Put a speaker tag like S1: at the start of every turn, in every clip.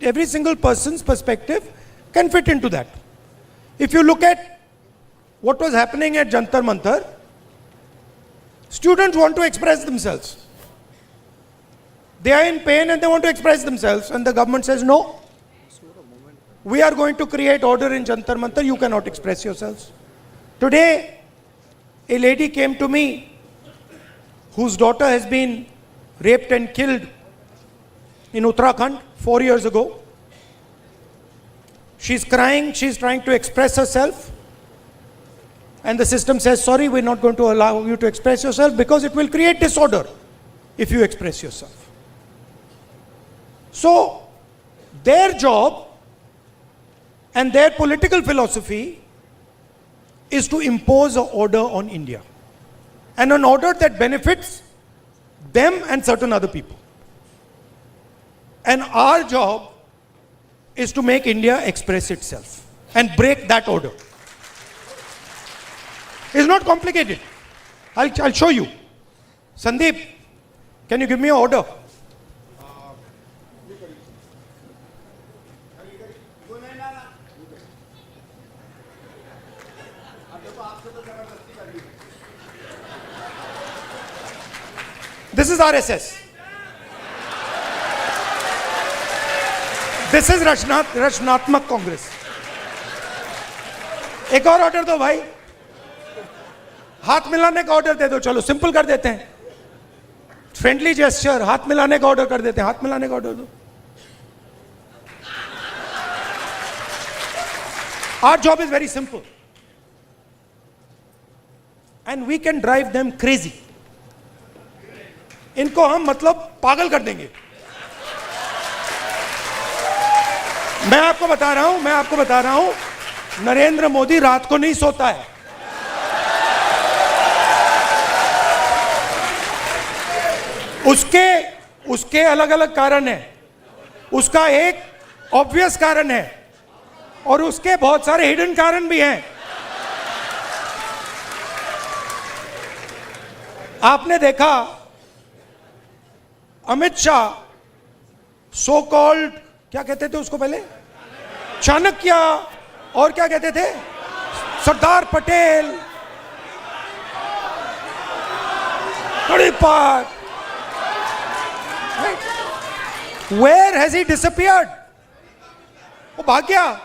S1: every single person's perspective can fit into that. If you look at what was happening at Jantar Mantar, students want to express themselves. They are in pain and they want to express themselves, and the government says, no, we are going to create order in Jantar Mantar, you cannot express yourselves. Today, a lady came to me whose daughter has been raped and killed in Uttarakhand 4 years ago. She's crying, she's trying to express herself, and the system says, sorry, we're not going to allow you to express yourself because it will create disorder if you express yourself. So, their job and their political philosophy is to impose an order on India, and an order that benefits them and certain other people. And our job is to make India express itself and break that order. It's not complicated. I'll show you. Sandeep, can you give me an order? This is RSS. This is रचनात्मक कांग्रेस. एक और order दो भाई, हाथ मिलाने का order दे दो. चलो सिंपल कर देते हैं, फ्रेंडली जेस्चर, हाथ मिलाने का ऑर्डर कर देते हैं. हाथ मिलाने का ऑर्डर दो. Our job is very simple, and we can drive them crazy. इनको हम मतलब पागल कर देंगे. मैं आपको बता रहा हूं, नरेंद्र मोदी रात को नहीं सोता है. उसके अलग अलग कारण है. उसका एक ऑब्वियस कारण है और उसके बहुत सारे हिडन कारण भी हैं. आपने देखा अमित शाह, सो कॉल्ड, क्या कहते थे उसको पहले, चाणक्य, और क्या कहते थे, Sardar Patel, तड़ीपार. Where has he disappeared? वो भाग गया.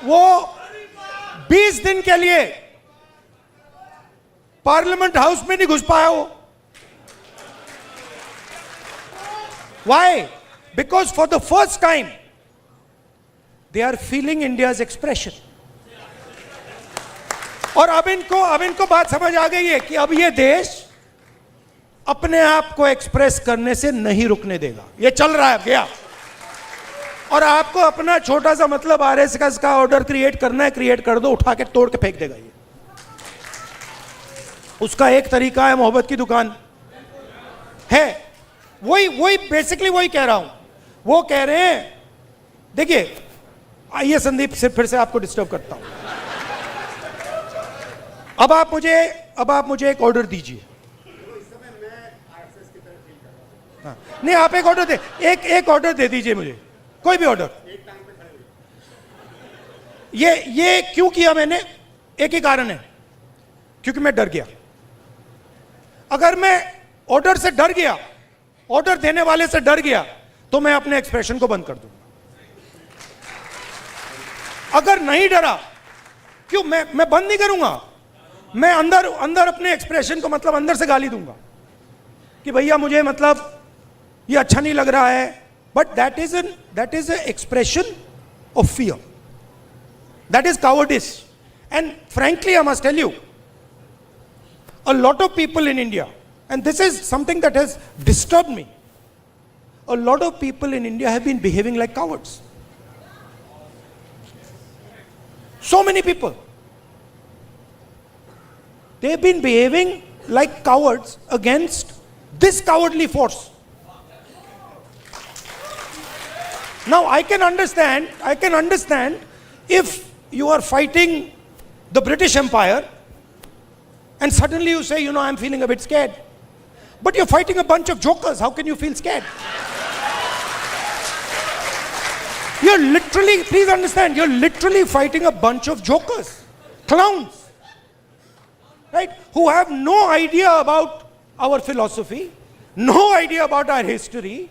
S1: वो 20 दिन के लिए पार्लियामेंट हाउस में नहीं घुस पाया वो. Why? Because for the first time they are feeling India's expression. और अब इनको बात समझ आ गई है कि अब ये देश अपने आप को एक्सप्रेस करने से नहीं रुकने देगा. ये चल रहा है गया, और आपको अपना छोटा सा मतलब आरएसएस का ऑर्डर क्रिएट करना है, क्रिएट कर दो, उठा के तोड़ के फेंक देगा. ये उसका एक तरीका है, मोहब्बत की दुकान है. वही बेसिकली वही कह रहा हूं. वो कह रहे हैं, देखिए, आइए संदीप, फिर से आपको डिस्टर्ब करता हूं. अब आप मुझे एक ऑर्डर दीजिए. हाँ, नहीं, आप एक ऑर्डर दे, एक ऑर्डर दे दीजिए मुझे, कोई भी ऑर्डर. ये क्यों किया मैंने? एक ही कारण है, क्योंकि मैं डर गया. अगर मैं ऑर्डर से डर गया, ऑर्डर देने वाले से डर गया, तो मैं अपने एक्सप्रेशन को बंद कर दूंगा. अगर नहीं डरा, क्यों मैं बंद नहीं करूंगा. मैं अंदर अपने एक्सप्रेशन को मतलब अंदर से गाली दूंगा कि भैया मुझे मतलब ये अच्छा नहीं लग रहा है. But that is an expression of fear. That is cowardice. And frankly, I must tell you, a lot of people in India, and this is something that has disturbed me, a lot of people in India have been behaving like cowards. So many people. They have been behaving like cowards against this cowardly force. Now I can understand if you are fighting the British Empire and suddenly you say, I'm feeling a bit scared. But you're fighting a bunch of jokers. How can you feel scared? You're literally, please understand, you're literally fighting a bunch of jokers, clowns, right? Who have no idea about our philosophy, no idea about our history,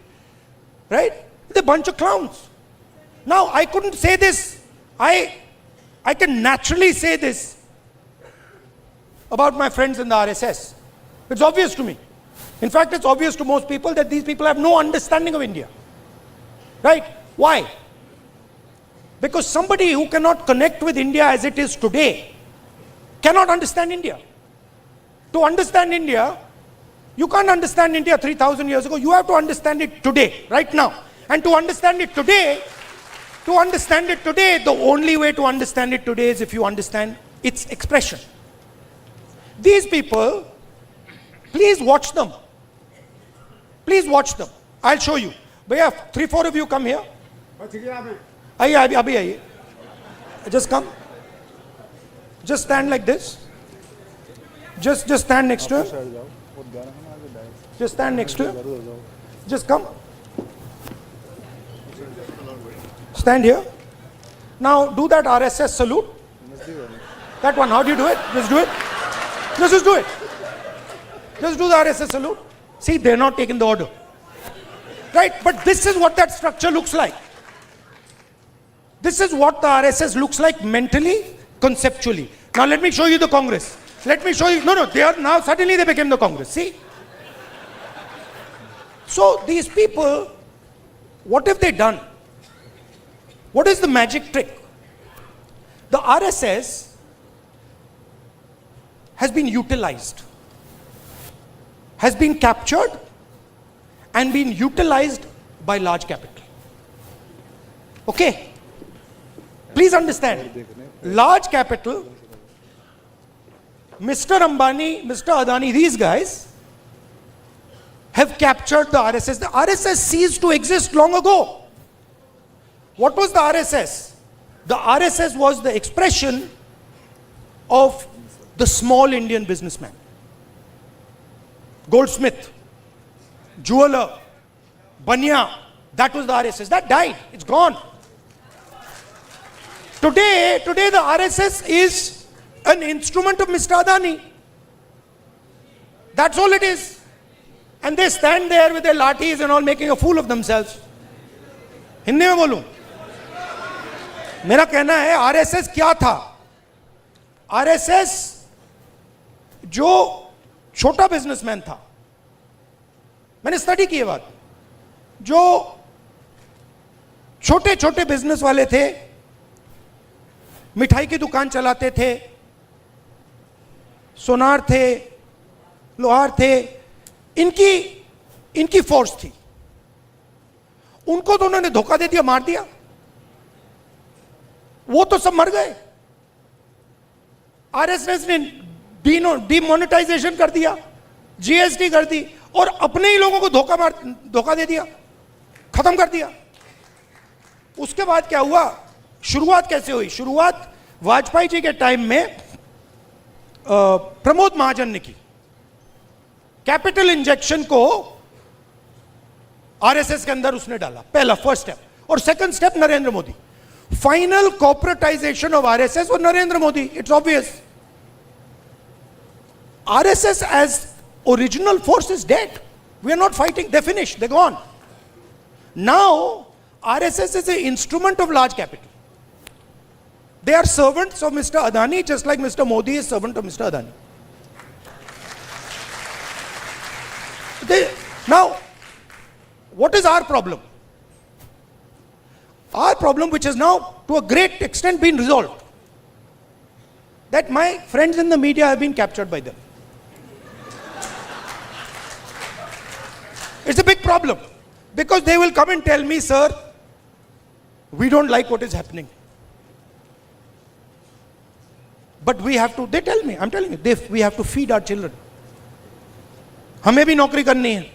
S1: right? They're a bunch of clowns. Now, I couldn't say this. I can naturally say this about my friends in the RSS. It's obvious to me. In fact, it's obvious to most people that these people have no understanding of India. Right? Why? Because somebody who cannot connect with India as it is today cannot understand India. To understand India, you can't understand India 3,000 years ago. You have to understand it today, right now. And to understand it today, the only way to understand it today is if you understand its expression. These people, please watch them. Please watch them. I'll show you. Bhaiya, 3-4 of you come here. आइए अभी आइए. Just come. Just stand like this. Just stand next to him. Just stand next to him. Just come. Stand here. Now do that RSS salute. That one. How do you do it? Just do it. Just do it. Just do the RSS salute. See, they're not taking the order. Right? But this is what that structure looks like. This is what the RSS looks like mentally, conceptually. Now let me show you the Congress. Let me show you. No, they are now, suddenly they became the Congress. See? So these people, what have they done? What is the magic trick? The RSS has been utilized, has been captured and been utilized by large capital. Okay? Please understand, large capital, Mr. Ambani, Mr. Adani, these guys have captured the RSS. The RSS ceased to exist long ago. What was the RSS? The RSS was the expression of the small Indian businessman. Goldsmith, jeweler, Banya, that was the RSS. That died. It's gone. Today the RSS is an instrument of Mr. Adani. That's all it is. And they stand there with their lathis and all making a fool of themselves. Hindi में बोलूं, मेरा कहना है RSS क्या था? RSS जो छोटा businessman था, मैंने स्टडी की ये बात, जो छोटे छोटे बिजनेस वाले थे, मिठाई की दुकान चलाते थे, सोनार थे, लोहार थे, इनकी फोर्स थी. उनको तो उन्होंने धोखा दे दिया, मार दिया. वो तो सब मर गए. आरएसएस ने डीमोनेटाइजेशन कर दिया, जीएसटी कर दी और अपने ही लोगों को धोखा दे दिया, खत्म कर दिया. उसके बाद क्या हुआ? शुरुआत कैसे हुई? शुरुआत वाजपेयी जी के टाइम में प्रमोद महाजन ने की. कैपिटल इंजेक्शन को आरएसएस के अंदर उसने डाला, पहला फर्स्ट स्टेप. और second step Narendra Modi. Final corporatisation of RSS और Narendra Modi. It's obvious. RSS as original force is dead. We are not fighting. They finish, they gone. Now RSS is an instrument of large capital. They are servants of Mr. Adani, just like Mr. Modi is servant of Mr. Adani. Now, what is our problem? Our problem, which has now to a great extent been resolved, that my friends in the media have been captured by them. It's a big problem, because they will come and tell me, sir, we don't like what is happening. But we have to, they tell me, I'm telling you, we have to feed our children. हमें भी नौकरी करनी है.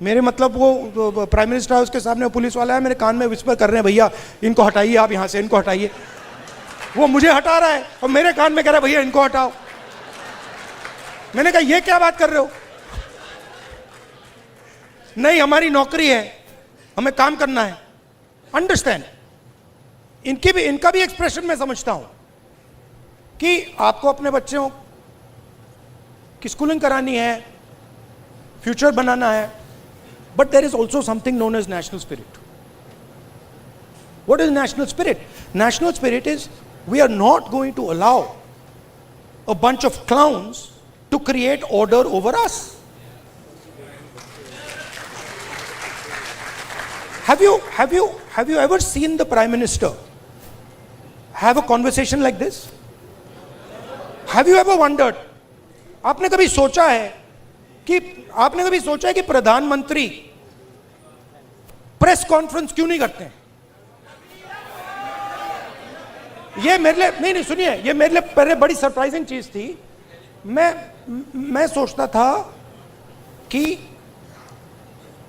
S1: मेरे मतलब वो prime minister house के सामने पुलिस वाला है, मेरे कान में विस्पर कर रहे हैं, भैया इनको हटाइए, आप यहां से इनको हटाइए. वो मुझे हटा रहा है और मेरे कान में कह रहा है, भैया इनको हटाओ. मैंने कहा ये क्या बात कर रहे हो? नहीं हमारी नौकरी है, हमें काम करना है। अंडरस्टैंड, इनका भी एक्सप्रेशन मैं समझता हूं कि आपको अपने बच्चों की स्कूलिंग करानी है, फ्यूचर बनाना है, but there is also something known as national spirit. What is national spirit? National spirit is we are not going to allow a bunch of clowns to create order over us. Have you ever seen the Prime Minister have a conversation like this? Have you ever wondered? आपने कभी सोचा है कि प्रधानमंत्री press conference क्यों नहीं करते हैं? ये मेरे लिए नहीं सुनिए, ये मेरे लिए पहले बड़ी सरप्राइजिंग चीज थी। मैं सोचता था कि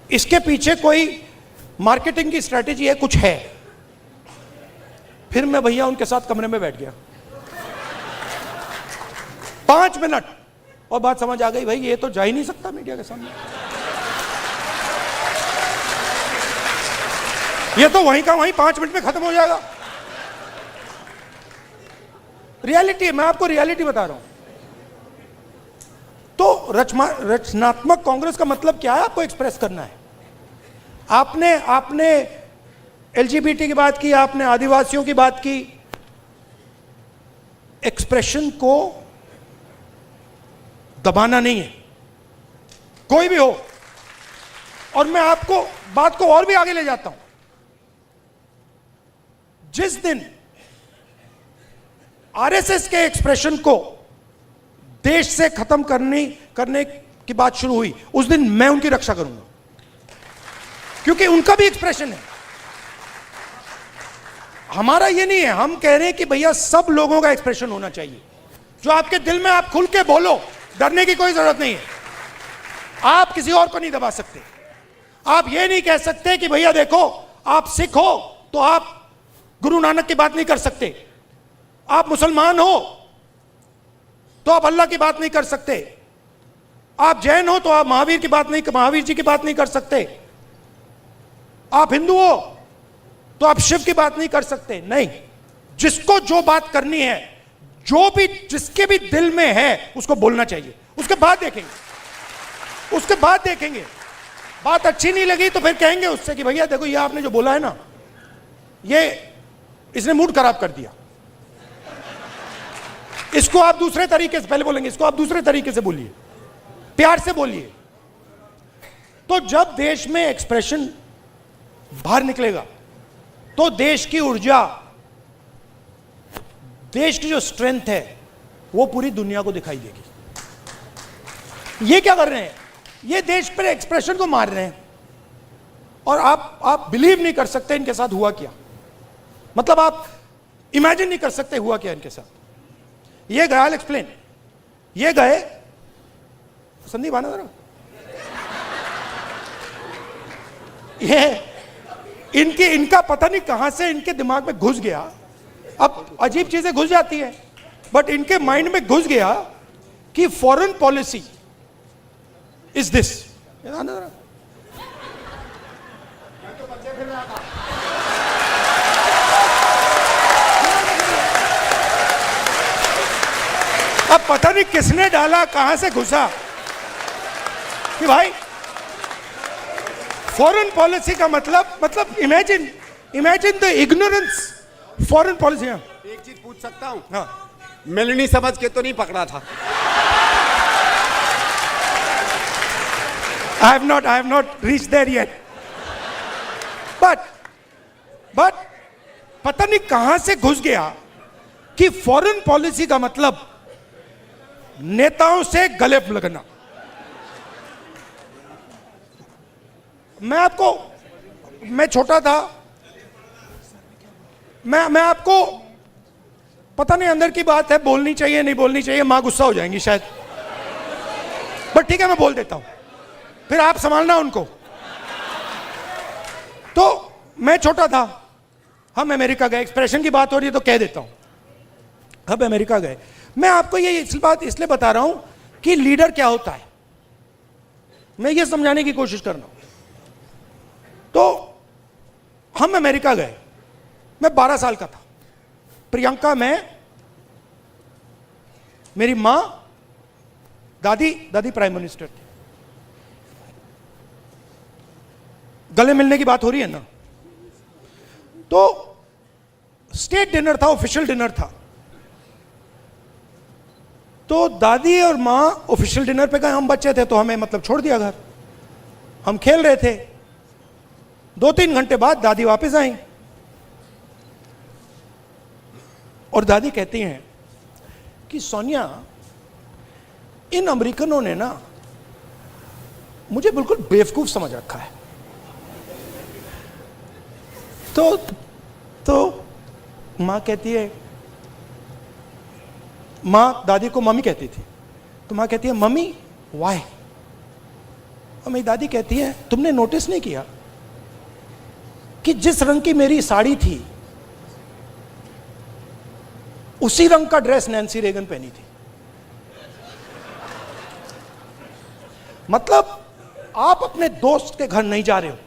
S1: इसके पीछे कोई मार्केटिंग की स्ट्रेटेजी है, कुछ है। फिर मैं भैया उनके साथ कमरे में बैठ गया 5 मिनट और बात समझ आ गई, भाई ये तो जा ही नहीं सकता मीडिया के सामने, ये तो वहीं का वहीं 5 मिनट में खत्म हो जाएगा। रियलिटी, मैं आपको रियलिटी बता रहा हूं। तो रचनात्मक कांग्रेस का मतलब क्या है? आपको एक्सप्रेस करना है। आपने एलजीबीटी की बात की, आपने आदिवासियों की बात की। एक्सप्रेशन को दबाना नहीं है, कोई भी हो। और मैं आपको बात को और भी आगे ले जाता हूं। जिस दिन आरएसएस के एक्सप्रेशन को देश से खत्म करने की बात शुरू हुई, उस दिन मैं उनकी रक्षा करूंगा, क्योंकि उनका भी एक्सप्रेशन है। हमारा ये नहीं है, हम कह रहे हैं कि भैया सब लोगों का एक्सप्रेशन होना चाहिए। जो आपके दिल में, आप खुल के बोलो, डरने की कोई जरूरत नहीं है। आप किसी और को नहीं दबा सकते। आप ये नहीं कह सकते कि भैया देखो आप सिख हो तो आप गुरु नानक की बात नहीं कर सकते, आप मुसलमान हो तो आप अल्लाह की बात नहीं कर सकते, आप जैन हो तो आप महावीर जी की बात नहीं कर सकते, आप हिंदू हो तो आप शिव की बात नहीं कर सकते। नहीं, जिसको जो बात करनी है, जो भी जिसके भी दिल में है, उसको बोलना चाहिए। उसके बाद देखेंगे बात अच्छी नहीं लगी तो फिर कहेंगे उससे कि भैया देखो ये आपने जो बोला है ना, ये इसने मूड खराब कर दिया, इसको आप दूसरे तरीके से, पहले बोलेंगे इसको आप दूसरे तरीके से बोलिए, प्यार से बोलिए। तो जब देश में एक्सप्रेशन बाहर निकलेगा तो देश की ऊर्जा, देश की जो स्ट्रेंथ है वो पूरी दुनिया को दिखाई देगी। ये क्या कर रहे हैं? ये देश पर एक्सप्रेशन को मार रहे हैं। और आप बिलीव नहीं कर सकते इनके साथ हुआ क्या। मतलब आप इमेजिन नहीं कर सकते हुआ क्या इनके साथ। ये गए, आई एक्सप्लेन। ये गए, संदीप आना जरा, ये इनका पता नहीं कहां से इनके दिमाग में घुस गया। अब अजीब चीजें घुस जाती है, बट इनके माइंड में घुस गया कि फॉरेन पॉलिसी इज दिस। अब पता नहीं किसने डाला, कहां से घुसा कि भाई फॉरेन पॉलिसी का मतलब imagine the ignorance. Foreign policy.
S2: एक चीज पूछ सकता हूं?
S1: हाँ,
S2: मेलनी समझ के तो नहीं पकड़ा था?
S1: I have not reached there yet. But पता नहीं कहां से घुस गया कि फॉरेन पॉलिसी का मतलब नेताओं से गले लगना। मैं छोटा था, मैं आपको पता नहीं अंदर की बात है, बोलनी चाहिए नहीं बोलनी चाहिए, मां गुस्सा हो जाएंगी शायद, बट ठीक है मैं बोल देता हूं, फिर आप संभालना उनको। तो मैं छोटा था, हम अमेरिका गए, एक्सप्रेशन की बात हो रही है तो कह देता हूं, हम अमेरिका गए। मैं आपको ये बात इसलिए बता रहा हूं कि लीडर क्या होता है, मैं ये समझाने की कोशिश कर रहा हूं। हम अमेरिका गए, मैं 12 साल का था। प्रियंका, मैं, मेरी मां, दादी, दादी प्राइम मिनिस्टर थी। गले मिलने की बात हो रही है ना। तो स्टेट डिनर था, ऑफिशियल डिनर था। तो दादी और मां ऑफिशियल डिनर पे गए, हम बच्चे थे तो हमें मतलब छोड़ दिया घर। हम खेल रहे थे। 2-3 घंटे बाद दादी वापस आई और दादी कहती हैं कि सोनिया, इन अमेरिकनों ने ना मुझे बिल्कुल बेवकूफ समझ रखा है। तो मां कहती है, मां दादी को मम्मी कहती थी, तो मां कहती है मम्मी वाई। और मेरी दादी कहती है तुमने नोटिस नहीं किया कि जिस रंग की मेरी साड़ी थी उसी रंग का ड्रेस नैन्सी रेगन पहनी थी। मतलब आप अपने दोस्त के घर नहीं जा रहे हो,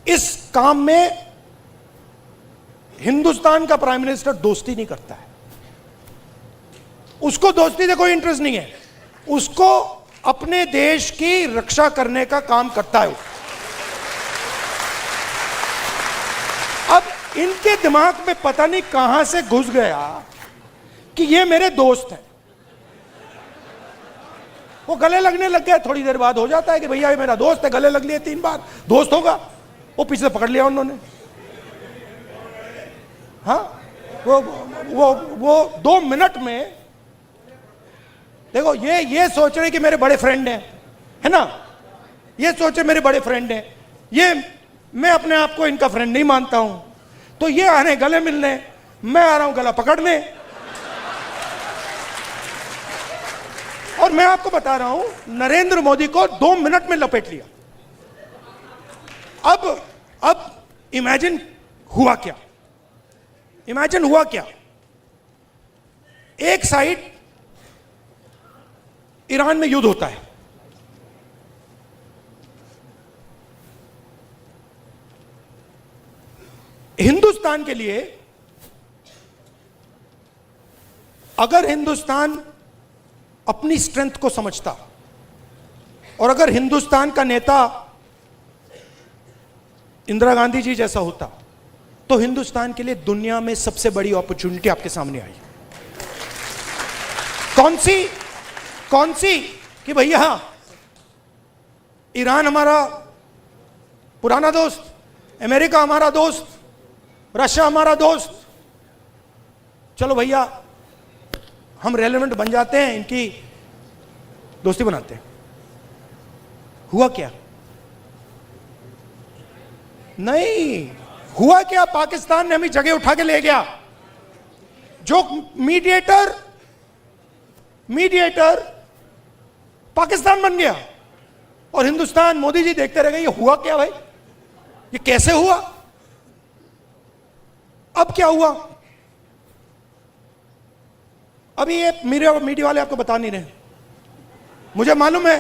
S1: इस काम में हिंदुस्तान का प्राइम मिनिस्टर दोस्ती नहीं करता है। उसको दोस्ती से कोई इंटरेस्ट नहीं है, उसको अपने देश की रक्षा करने का काम करता है। अब इनके दिमाग में पता नहीं कहां से घुस गया कि ये मेरे दोस्त हैं। वो गले लगने लग गए। थोड़ी देर बाद हो जाता है कि भैया ये मेरा दोस्त है, गले लग लिए 3 बार, दोस्त होगा। वो पीछे से पकड़ लिया उन्होंने। हाँ, वो 2 मिनट में देखो, ये सोच रहे कि मेरे बड़े फ्रेंड हैं, है ना, ये सोचे मेरे बड़े फ्रेंड हैं, ये मैं अपने आप को इनका फ्रेंड नहीं मानता हूं, तो ये आ रहे गले मिलने, मैं आ रहा हूं गला पकड़ने। और मैं आपको बता रहा हूं, नरेंद्र मोदी को 2 मिनट में लपेट लिया। अब इमेजिन हुआ क्या, इमेजिन हुआ क्या। एक साइड ईरान में युद्ध होता है, हिंदुस्तान के लिए अगर हिंदुस्तान अपनी स्ट्रेंथ को समझता और अगर हिंदुस्तान का नेता इंदिरा गांधी जी जैसा होता तो हिंदुस्तान के लिए दुनिया में सबसे बड़ी अपॉर्चुनिटी आपके सामने आई। कौन सी कि भैया ईरान हमारा पुराना दोस्त, अमेरिका हमारा दोस्त, रशिया हमारा दोस्त, चलो भैया हम रेलेवेंट बन जाते हैं, इनकी दोस्ती बनाते हैं। हुआ क्या? नहीं हुआ क्या, पाकिस्तान ने हमें जगह उठा के ले गया। जो मीडिएटर पाकिस्तान बन गया और हिंदुस्तान, मोदी जी देखते रह गए ये हुआ क्या भाई, ये कैसे हुआ। अब क्या हुआ, अभी ये मीडिया वाले आपको बता नहीं रहे। मुझे मालूम है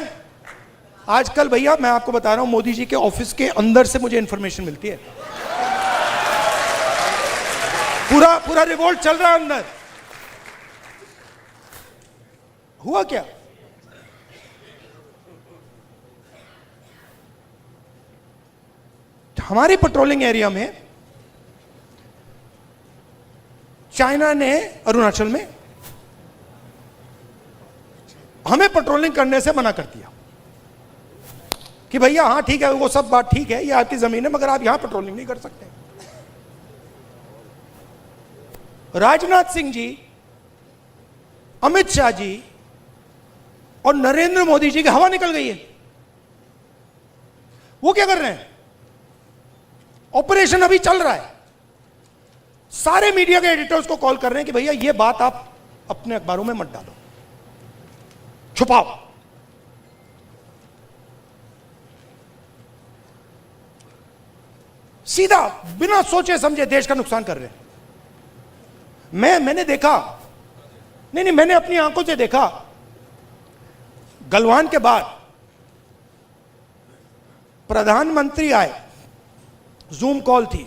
S1: आजकल भैया, मैं आपको बता रहा हूं, मोदी जी के ऑफिस के अंदर से मुझे इंफॉर्मेशन मिलती है। पूरा रिवोल्ट चल रहा है अंदर। हुआ क्या, हमारी पेट्रोलिंग एरिया में चाइना ने अरुणाचल में हमें पेट्रोलिंग करने से मना कर दिया कि भैया हाँ ठीक है, वो सब बात ठीक है, ये आपकी जमीन है, मगर आप यहां पेट्रोलिंग नहीं कर सकते। राजनाथ सिंह जी, अमित शाह जी और नरेंद्र मोदी जी की हवा निकल गई है। वो क्या कर रहे हैं, ऑपरेशन अभी चल रहा है। सारे मीडिया के एडिटर्स को कॉल कर रहे हैं कि भैया ये बात आप अपने अखबारों में मत डालो, छुपाओ। सीधा बिना सोचे समझे देश का नुकसान कर रहे हैं। मैंने देखा, नहीं मैंने अपनी आंखों से देखा, गलवान के बाद प्रधानमंत्री आए जूम कॉल थी,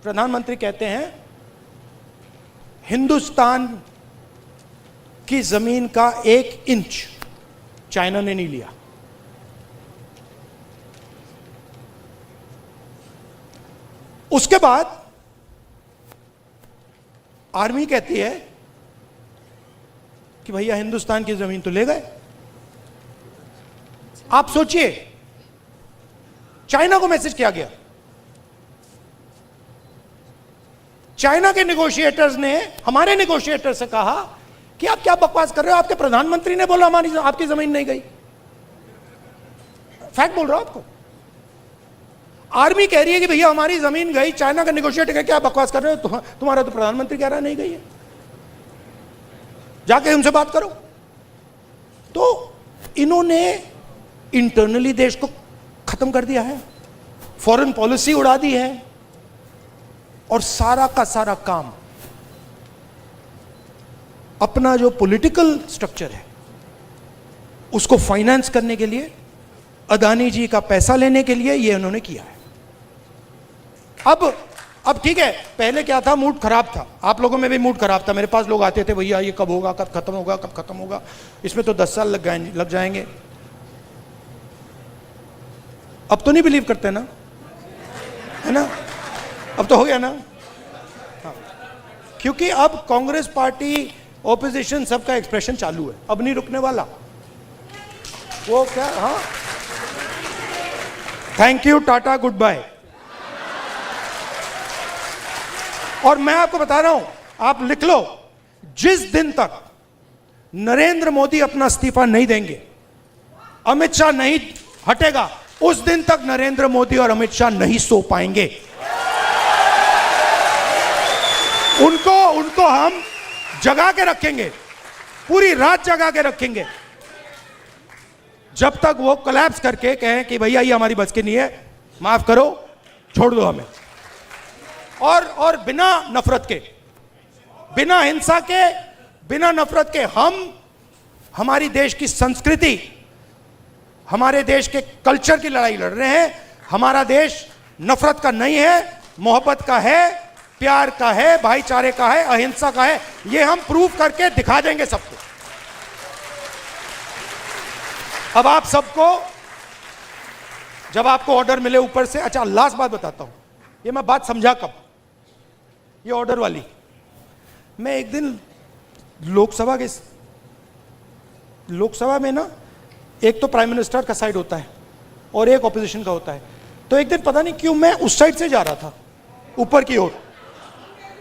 S1: प्रधानमंत्री कहते हैं हिंदुस्तान की जमीन का 1 इंच चाइना ने नहीं लिया। उसके बाद आर्मी कहती है कि भैया हिंदुस्तान की जमीन तो ले गए। आप सोचिए, चाइना को मैसेज किया गया, चाइना के नेगोशिएटर्स ने हमारे नेगोशिएटर से कहा कि आप क्या बकवास कर रहे हो, आपके प्रधानमंत्री ने बोला हमारी आपकी जमीन नहीं गई। फैक्ट बोल रहा हूं आपको। आर्मी कह रही है कि भैया हमारी जमीन गई, चाइना का नेगोशिएटर कह क्या बकवास कर रहे हो, तुम्हारा तो प्रधानमंत्री कह रहा नहीं गई है, जाके उनसे बात करो। तो इन्होंने इंटरनली देश को खत्म कर दिया है, फॉरेन पॉलिसी उड़ा दी है, और सारा का सारा काम अपना जो पॉलिटिकल स्ट्रक्चर है उसको फाइनेंस करने के लिए, अदानी जी का पैसा लेने के लिए ये उन्होंने किया है। अब ठीक है, पहले क्या था, मूड खराब था, आप लोगों में भी मूड खराब था। मेरे पास लोग आते थे, भैया ये कब होगा, कब खत्म होगा, कब खत्म होगा, इसमें तो 10 साल लग जाएंगे। अब तो नहीं बिलीव करते ना, है ना, अब तो हो गया ना। हाँ, क्योंकि अब कांग्रेस पार्टी, ऑपोजिशन, सबका एक्सप्रेशन चालू है, अब नहीं रुकने वाला। वो क्या, हाँ, thank you, tata, goodbye. और मैं आपको बता रहा हूं, आप लिख लो, जिस दिन तक नरेंद्र मोदी अपना इस्तीफा नहीं देंगे, अमित शाह नहीं हटेगा, उस दिन तक नरेंद्र मोदी और अमित शाह नहीं सो पाएंगे। उनको हम जगा के रखेंगे, पूरी रात जगा के रखेंगे, जब तक वो कोलैप्स करके कहें कि भैया ये हमारी बस की नहीं है, माफ करो, छोड़ दो हमें। और बिना नफरत के, बिना हिंसा के, बिना नफरत के हम हमारी देश की संस्कृति, हमारे देश के कल्चर की लड़ाई लड़ रहे हैं। हमारा देश नफरत का नहीं है, मोहब्बत का है, प्यार का है, भाईचारे का है, अहिंसा का है। ये हम प्रूव करके दिखा देंगे सबको। अब आप सबको, जब आपको ऑर्डर मिले ऊपर से, अच्छा लास्ट बात बताता हूं, ये मैं बात समझा कब, ये ऑर्डर वाली। मैं एक दिन लोकसभा में ना, एक तो प्राइम मिनिस्टर का साइड होता है और एक ऑपोजिशन का होता है, तो एक दिन पता नहीं क्यों मैं उस साइड से जा रहा था ऊपर की ओर,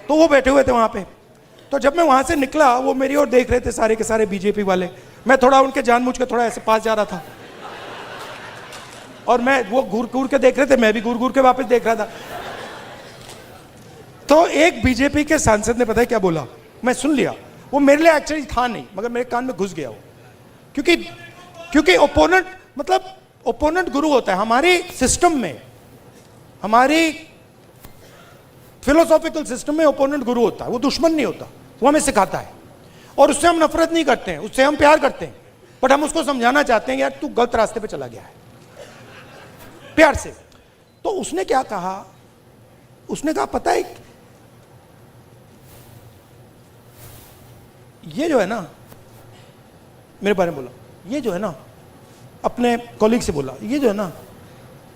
S1: तो वो बैठे हुए थे वहां पे। तो जब मैं वहां से निकला, वो मेरी ओर देख रहे थे सारे के सारे बीजेपी वाले, मैं थोड़ा उनके जानबूझ के थोड़ा ऐसे पास जा रहा था, और मैं, वो घूर के देख रहे थे, मैं भी घूर के वापस देख रहा था। तो एक बीजेपी के सांसद ने पता है क्या बोला, मैं सुन लिया, वो मेरे लिए एक्चुअली था नहीं, मगर मेरे कान में घुस गया वो, क्योंकि ओपोनेंट, मतलब ओपोनेंट गुरु होता है हमारे सिस्टम में, हमारी फिलोसॉफिकल सिस्टम में ओपोनेंट गुरु होता है, वो दुश्मन नहीं होता, वो हमें सिखाता है, और उससे हम नफरत नहीं करते हैं, उससे हम प्यार करते हैं, बट हम उसको समझाना चाहते हैं यार तू गलत रास्ते पे चला गया है, प्यार से। तो उसने क्या कहा, उसने कहा पता है, ये जो है ना, मेरे बारे में बोला, ये जो है ना, अपने कॉलीग से बोला, ये जो है ना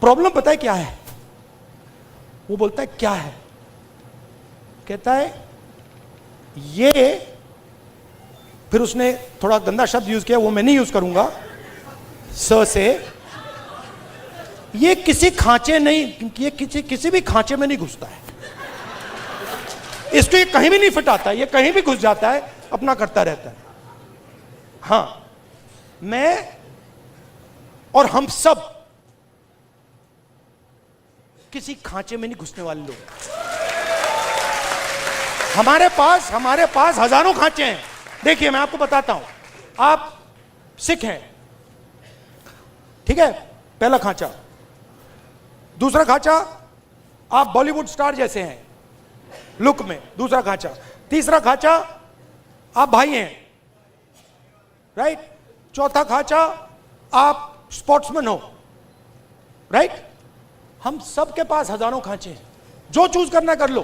S1: प्रॉब्लम पता है क्या है। वो बोलता है क्या है, कहता है ये, फिर उसने थोड़ा गंदा शब्द यूज किया, वो मैं नहीं यूज करूंगा, स से, ये किसी खांचे नहीं, ये किसी भी खांचे में नहीं घुसता है, इसको ये कहीं भी नहीं फिट आता है, ये कहीं भी घुस जाता है, अपना करता रहता है। हां, मैं और हम सब किसी खांचे में नहीं घुसने वाले लोग। हमारे पास हजारों खांचे हैं। देखिए मैं आपको बताता हूं, आप सिख हैं, ठीक है, पहला खांचा। दूसरा खांचा, आप बॉलीवुड स्टार जैसे हैं लुक में, दूसरा खांचा। तीसरा खांचा, आप भाई हैं, राइट। चौथा खांचा, आप स्पोर्ट्समैन हो, राइट। हम सबके पास हजारों खांचे हैं, जो चूज करना कर लो,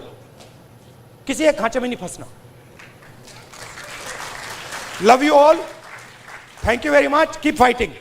S1: किसी एक खांचे में नहीं फंसना। Love you all, thank you very much, keep fighting.